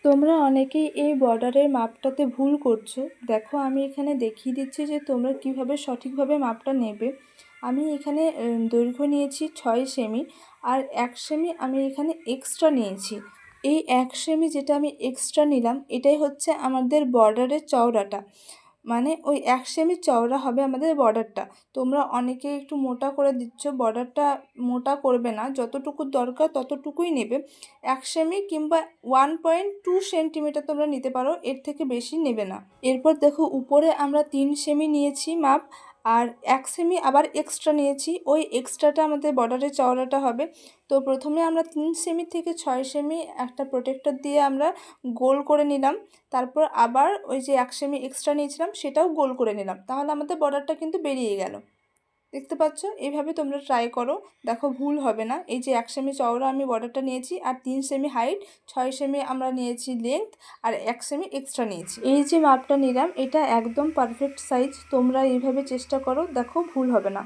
তোমরা অনেকেই এই বর্ডারের মাপটাতে ভুল করছো। দেখো আমি এখানে দেখিয়ে দিচ্ছি যে তোমরা কিভাবে সঠিকভাবে মাপটা নেবে। আমি এখানে দৈর্ঘ্য নিয়েছি 6 সেমি, আর 1 সেমি আমি এখানে এক্সট্রা নিয়েছি। এই 1 সেমি যেটা আমি এক্সট্রা নিলাম এটাই হচ্ছে আমাদের বর্ডারের চওড়াটা, মানে ওই 1 সেমি চওড়া হবে আমাদের বর্ডারটা। তোমরা অনেকে একটু মোটা করে দিচ্ছ, বর্ডারটা মোটা করবে না, যতটুকু দরকার ততটুকুই নেবে। 1 সেমি কিংবা 1.2 সেন্টিমিটার তোমরা নিতে পারো, এর থেকে বেশি নেবে না। এরপর দেখো উপরে আমরা 3 সেমি নিয়েছি মাপ, আর 1 সেমি আবার এক্সট্রা নিয়েছি, ওই এক্সট্রাটা আমাদের বর্ডারের চওড়াটা হবে। তো প্রথমে আমরা 3 সেমি থেকে 6 সেমি একটা প্রোটেক্টর দিয়ে আমরা গোল করে নিলাম, তারপর আবার ওই যে 1 সেমি এক্সট্রা নিয়েছিলাম সেটাও গোল করে নিলাম, তাহলে আমাদের বর্ডারটা কিন্তু বেরিয়ে গেল। দেখতে পাচ্ছ? এইভাবে তোমরা ট্রাই করো, দেখো ভুল হবে না। এই যে 1 সেমি চওড়া আমি বর্ডারটা নিয়েছি, আর 3 সেমি হাইট, 6 সেমি আমরা নিয়েছি লেন্থ, আর 1 সেমি এক্সট্রা নিয়েছি। এই যে মাপটা নিলাম এটা একদম পারফেক্ট সাইজ। তোমরা এইভাবে চেষ্টা করো, দেখো ভুল হবে না।